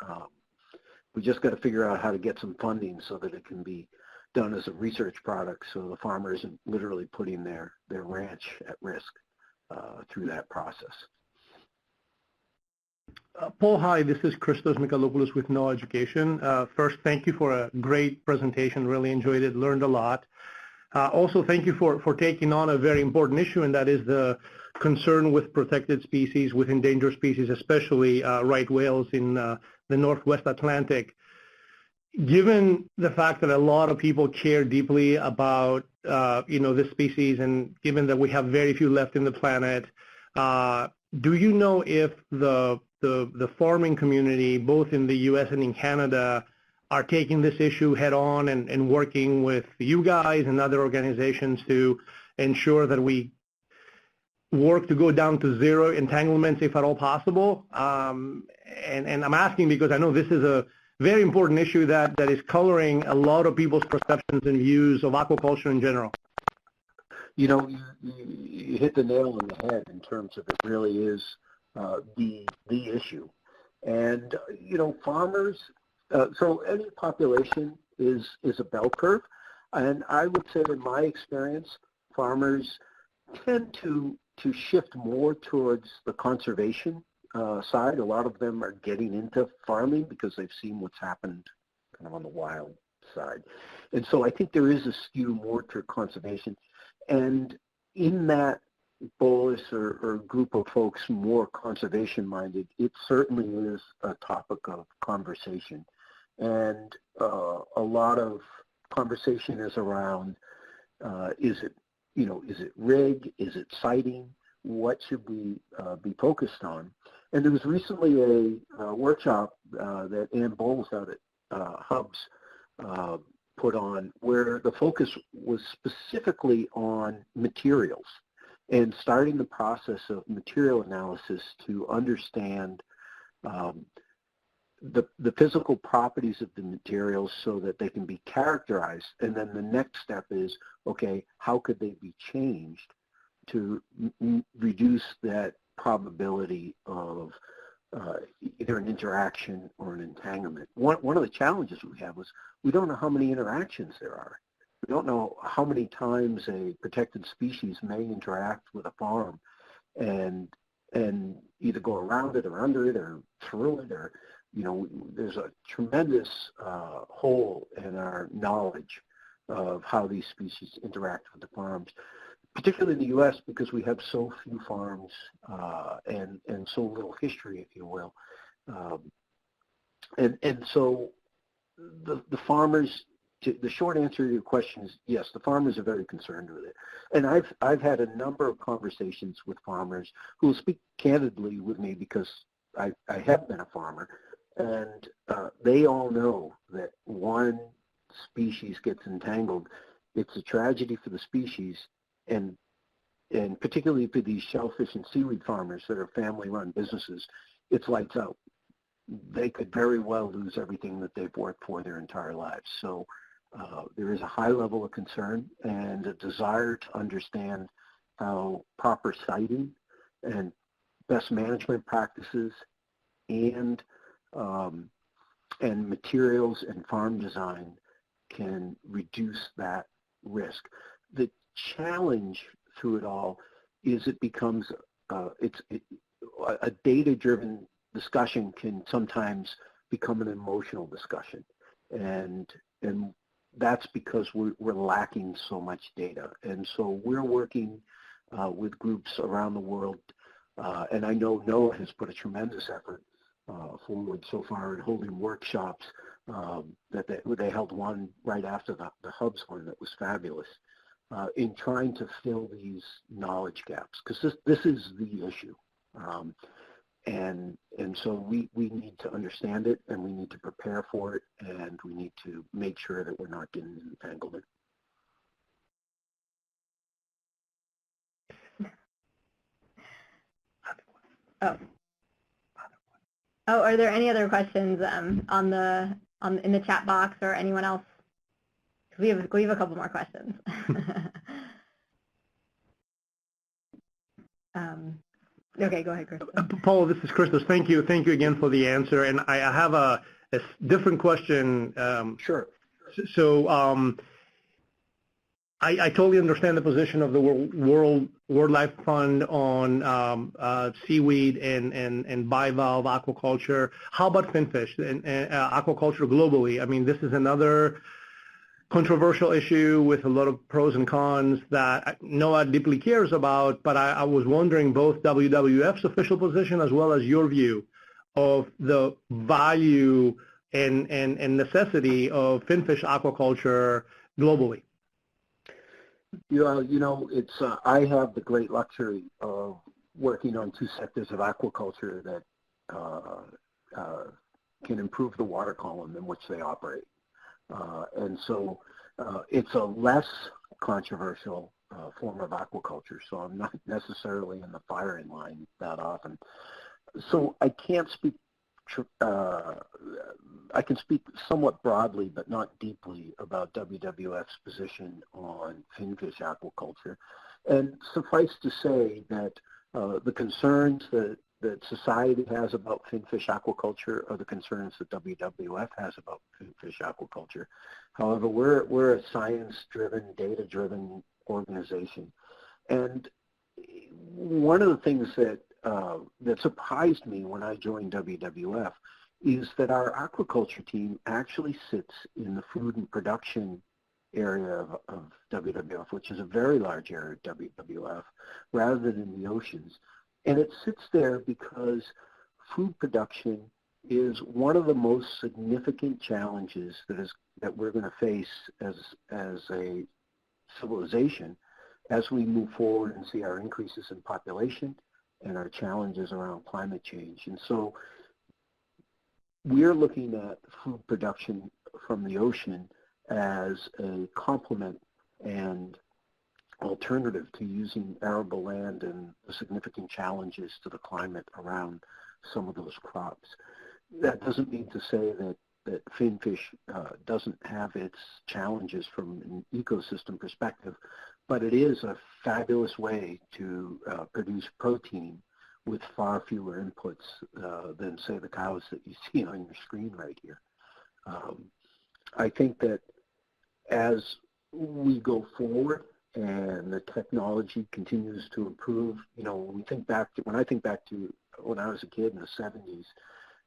Speaker 2: We just got to figure out how to get some funding so that it can be done as a research product, so the farmer isn't literally putting their ranch at risk through that process.
Speaker 3: Paul, hi, this is Christos Mikalopoulos with No Education. First, thank you for a great presentation. Really enjoyed it, learned a lot. Also, thank you for taking on a very important issue, and that is the concern with protected species, with endangered species, especially right whales in the Northwest Atlantic. Given the fact that a lot of people care deeply about this species, and given that we have very few left in the planet, do you know if the farming community, both in the U.S. and in Canada, are taking this issue head on and working with you guys and other organizations to ensure that we work to go down to zero entanglements if at all possible? And I'm asking because I know this is a very important issue that is coloring a lot of people's perceptions and views of aquaculture in general.
Speaker 2: You know, you hit the nail on the head in terms of it really is the issue. And, you know, farmers, so any population is a bell curve. And I would say in my experience, farmers tend to shift more towards the conservation side. A lot of them are getting into farming because they've seen what's happened kind of on the wild side. And so I think there is a skew more to conservation. And in that bolus or group of folks more conservation-minded, it certainly is a topic of conversation. And a lot of conversation is around, is it rig? Is it sighting? What should we be focused on? And there was recently a workshop that Ann Bowles out at Hubs put on where the focus was specifically on materials and starting the process of material analysis to understand the physical properties of the materials so that they can be characterized. And then the next step is, okay, how could they be changed to reduce that probability of either an interaction or an entanglement. One of the challenges we have was we don't know how many interactions there are. We don't know how many times a protected species may interact with a farm and either go around it or under it or through it, or, you know, there's a tremendous hole in our knowledge of how these species interact with the farms, particularly in the U.S. because we have so few farms and so little history, if you will. And so the farmers, the short answer to your question is yes, the farmers are very concerned with it. And I've had a number of conversations with farmers who will speak candidly with me because I have been a farmer, and they all know that one species gets entangled, it's a tragedy for the species, and particularly for these shellfish and seaweed farmers that are family-run businesses, it's lights out. They could very well lose everything that they've worked for their entire lives. So there is a high level of concern and a desire to understand how proper siting and best management practices and materials and farm design can reduce that risk. The challenge through it all is it becomes a data-driven discussion can sometimes become an emotional discussion, and that's because we're lacking so much data. And so we're working with groups around the world, and I know NOAA has put a tremendous effort forward so far in holding workshops. That they held one right after the Hubs one that was fabulous, in trying to fill these knowledge gaps, because this is the issue. And so we need to understand it, and we need to prepare for it, and we need to make sure that we're not getting entangled in it.
Speaker 1: Oh, are there any other questions in the chat box or anyone else? We have a couple more questions. Okay, go ahead, Chris.
Speaker 3: Paul, this is Christos. Thank you again for the answer. And I have a different question.
Speaker 2: Sure.
Speaker 3: So I totally understand the position of the World Life Fund on seaweed and bivalve aquaculture. How about finfish and aquaculture globally? I mean, this is another controversial issue with a lot of pros and cons that NOAA deeply cares about, but I was wondering both WWF's official position as well as your view of the value and necessity of finfish aquaculture globally.
Speaker 2: Yeah, you know, it's I have the great luxury of working on two sectors of aquaculture that can improve the water column in which they operate. And so it's a less controversial form of aquaculture, so I'm not necessarily in the firing line that often. So I can't speak, I can speak somewhat broadly but not deeply about WWF's position on finfish aquaculture. And suffice to say that the concerns that society has about finfish aquaculture are the concerns that WWF has about finfish aquaculture. However, we're a science-driven, data-driven organization. And one of the things that surprised me when I joined WWF is that our aquaculture team actually sits in the food and production area of WWF, which is a very large area of WWF, rather than in the oceans. And it sits there because food production is one of the most significant challenges that we're going to face as a civilization as we move forward and see our increases in population and our challenges around climate change. And so we're looking at food production from the ocean as a complement and alternative to using arable land and the significant challenges to the climate around some of those crops. That doesn't mean to say that finfish doesn't have its challenges from an ecosystem perspective, but it is a fabulous way to produce protein with far fewer inputs than, say, the cows that you see on your screen right here. I think that as we go forward and the technology continues to improve, you know, when I think back to when I was a kid in the 70s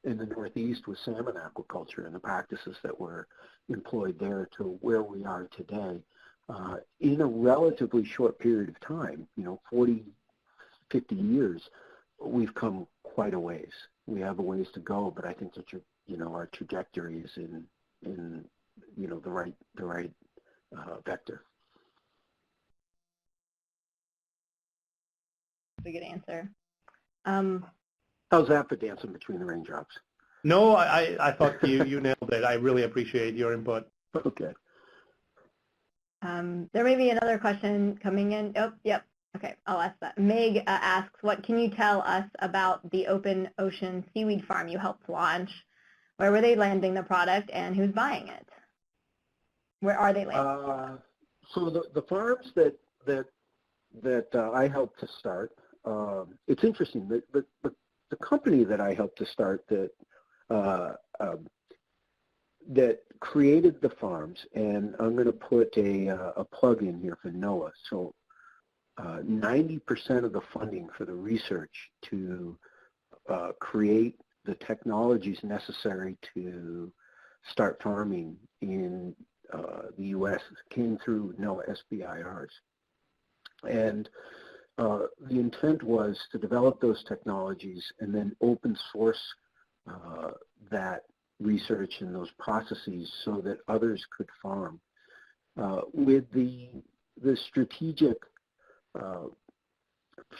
Speaker 2: in the Northeast with salmon aquaculture and the practices that were employed there to where we are today, in a relatively short period of time, you know, 40, 50 years, we've come quite a ways. We have a ways to go, but I think that our trajectory is in the right vector.
Speaker 1: That's a good answer.
Speaker 2: How's that for dancing between the raindrops?
Speaker 3: No, I thought you nailed it. I really appreciate your input.
Speaker 2: Okay.
Speaker 1: There may be another question coming in. Oh, yep. Okay, I'll ask that. Meg asks, what can you tell us about the open ocean seaweed farm you helped launch? Where were they landing the product and who's buying it? Where are they landing?
Speaker 2: So the farms that I helped to start, it's interesting. The company that I helped to start that created the farms, and I'm going to put a plug in here for NOAA. So 90% of the funding for the research to create the technologies necessary to start farming in the U.S. came through NOAA SBIRs. And the intent was to develop those technologies and then open source that research and those processes so that others could farm. With the strategic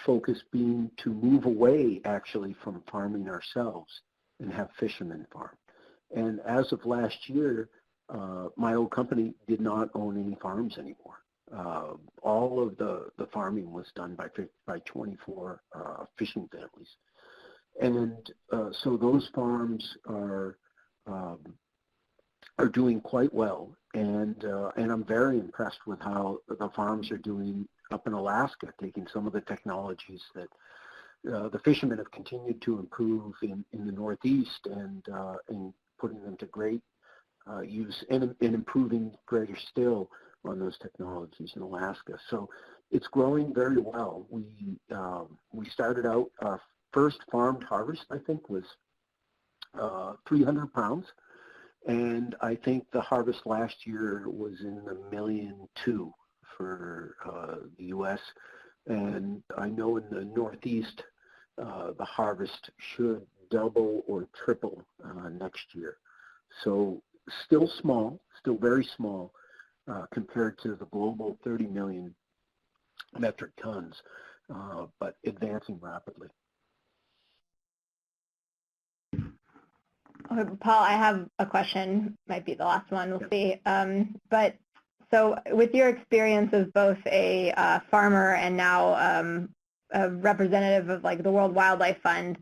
Speaker 2: focus being to move away actually from farming ourselves and have fishermen farm. And as of last year, my old company did not own any farms anymore. All of the farming was done by 24 fishing families. And so those farms are doing quite well. And I'm very impressed with how the farms are doing up in Alaska, taking some of the technologies that the fishermen have continued to improve in the Northeast and putting them to great use and improving greater still on those technologies in Alaska. So it's growing very well. We started out, our first farmed harvest, I think, was 300 pounds. And I think the harvest last year was in the 1.2 million for the U.S. And I know in the Northeast, the harvest should double or triple next year. So still small, still very small compared to the global 30 million metric tons, but advancing rapidly.
Speaker 1: Paul, I have a question, might be the last one, we'll see. But so with your experience as both a farmer and now a representative of like the World Wildlife Fund,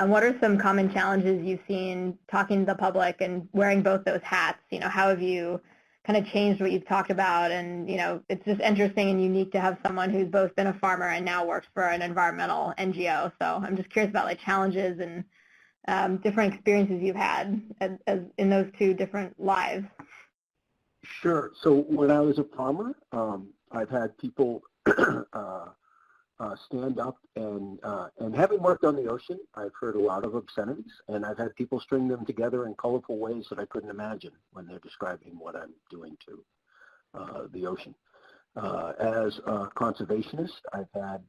Speaker 1: what are some common challenges you've seen talking to the public and wearing both those hats? You know, how have you kind of changed what you've talked about? And, you know, it's just interesting and unique to have someone who's both been a farmer and now works for an environmental NGO. So I'm just curious about like challenges and different experiences you've had as in those two different lives.
Speaker 2: Sure. So when I was a farmer, I've had people stand up and having worked on the ocean, I've heard a lot of obscenities, and I've had people string them together in colorful ways that I couldn't imagine when they're describing what I'm doing to the ocean. As a conservationist, I've had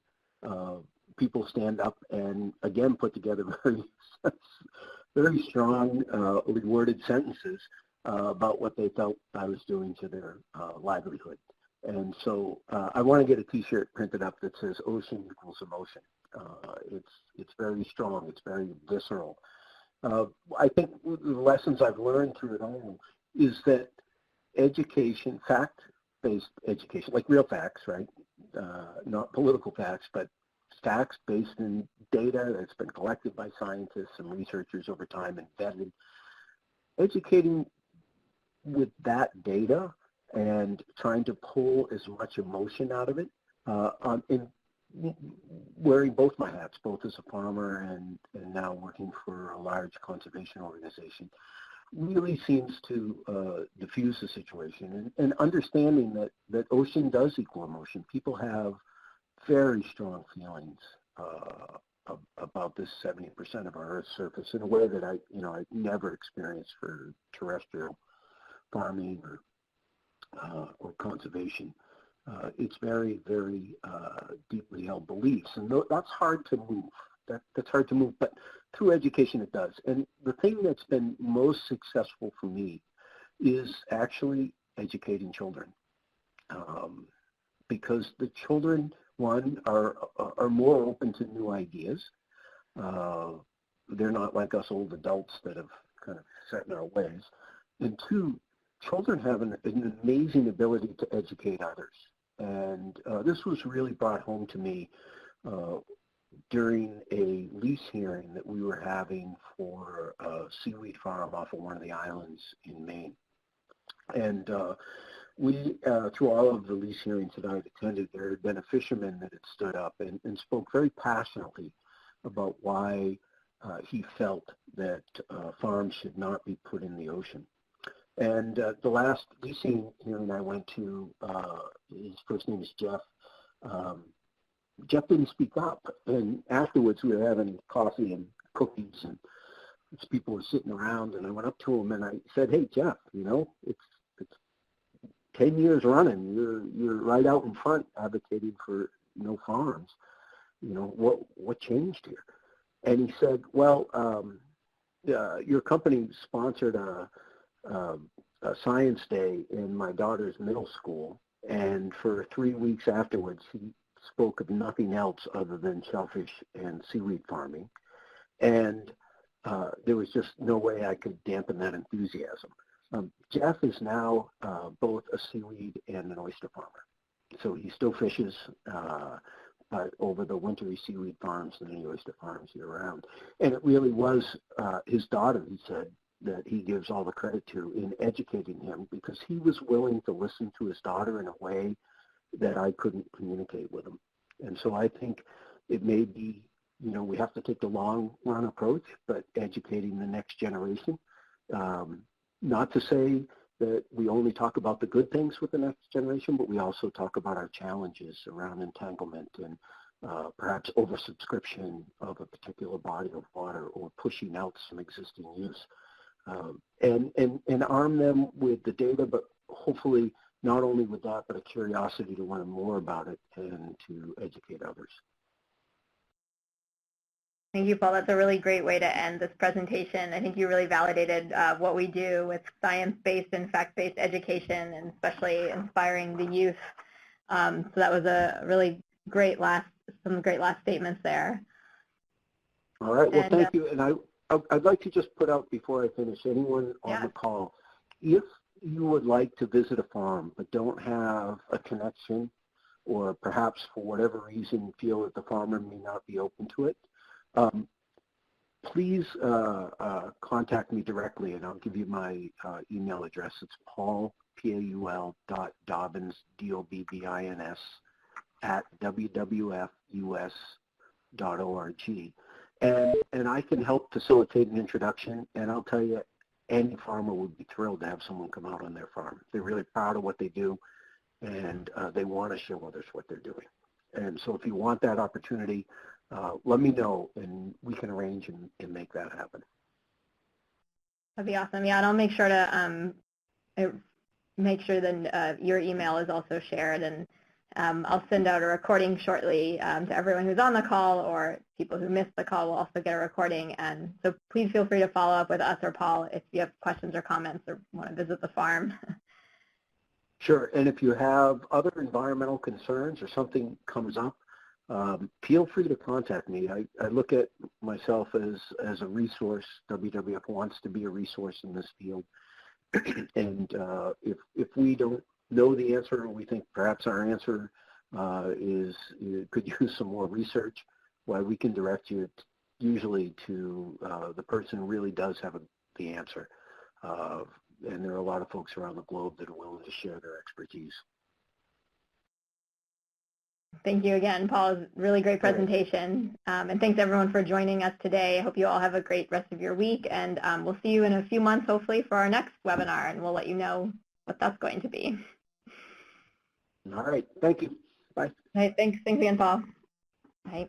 Speaker 2: people stand up and again put together very strong worded sentences about what they felt I was doing to their livelihood. And so I want to get a T-shirt printed up that says "Ocean equals emotion." It's very strong. It's very visceral. I think the lessons I've learned through it all is that education, fact-based education, like real facts, right? Not political facts, but facts based in data that's been collected by scientists and researchers over time and vetted. Educating with that data and trying to pull as much emotion out of it, in wearing both my hats, both as a farmer and now working for a large conservation organization, really seems to diffuse the situation and understanding that ocean does equal emotion. People have very strong feelings about this 70% of our Earth's surface in a way that I never experienced for terrestrial farming or conservation. It's very, very deeply held beliefs, and that's hard to move. That's hard to move, but through education it does. And the thing that's been most successful for me is actually educating children, because the children, one, are more open to new ideas. They're not like us old adults that have kind of set in our ways. And two, children have an amazing ability to educate others. And this was really brought home to me during a lease hearing that we were having for a Seaweed Farm off of one of the islands in Maine. And we, through all of the lease hearings that I've attended, there had been a fisherman that had stood up and spoke very passionately about why he felt that farms should not be put in the ocean. And the last leasing hearing I went to, his first name is Jeff. Jeff didn't speak up, and afterwards we were having coffee and cookies, and people were sitting around, and I went up to him and I said, "Hey, Jeff, you know, it's 10 years running. You're right out in front advocating for no farms. You know, what changed here?" And he said, "Well, your company sponsored a science day in my daughter's middle school, and for 3 weeks afterwards he spoke of nothing else other than shellfish and seaweed farming, and there was just no way I could dampen that enthusiasm." Jeff is now both a seaweed and an oyster farmer, so he still fishes but over the wintry seaweed farms and the oyster farms year-round. And it really was his daughter, he said, that he gives all the credit to in educating him, because he was willing to listen to his daughter in a way that I couldn't communicate with him. And so I think it may be we have to take the long run approach, but educating the next generation. Not to say that we only talk about the good things with the next generation, but we also talk about our challenges around entanglement and perhaps oversubscription of a particular body of water or pushing out some existing use. And arm them with the data, but hopefully not only with that, but a curiosity to learn more about it and to educate others.
Speaker 1: Thank you, Paul. That's a really great way to end this presentation. I think you really validated what we do with science-based and fact-based education, and especially inspiring the youth. So that was a really great some great last statements there.
Speaker 2: All right. Well, thank you. And I'd like to just put out before I finish, anyone on the call, if you would like to visit a farm but don't have a connection, or perhaps for whatever reason feel that the farmer may not be open to it, please contact me directly, and I'll give you my email address. It's paul, Paul.Dobbins, Dobbins, at wwf.us.org. And I can help facilitate an introduction, and I'll tell you, any farmer would be thrilled to have someone come out on their farm. They're really proud of what they do, and they want to show others what they're doing. And so if you want that opportunity, let me know, and we can arrange and make that happen.
Speaker 1: That'd be awesome. Yeah, and I'll make sure to make sure that your email is also shared, and I'll send out a recording shortly to everyone who's on the call, or people who missed the call will also get a recording. And so please feel free to follow up with us or Paul if you have questions or comments or want to visit the farm.
Speaker 2: Sure. And if you have other environmental concerns or something comes up, feel free to contact me. I look at myself as a resource. WWF wants to be a resource in this field. And if we don't know the answer, or we think perhaps our answer could use some more research, why we can direct you usually to the person who really does have the answer. And there are a lot of folks around the globe that are willing to share their expertise.
Speaker 1: Thank you again, Paul. It was a really great presentation. And thanks everyone for joining us today. I hope you all have a great rest of your week, and we'll see you in a few months hopefully for our next webinar, and we'll let you know what that's going to be.
Speaker 2: All right. Thank you. Bye.
Speaker 1: All right, thanks again, Paul. Bye.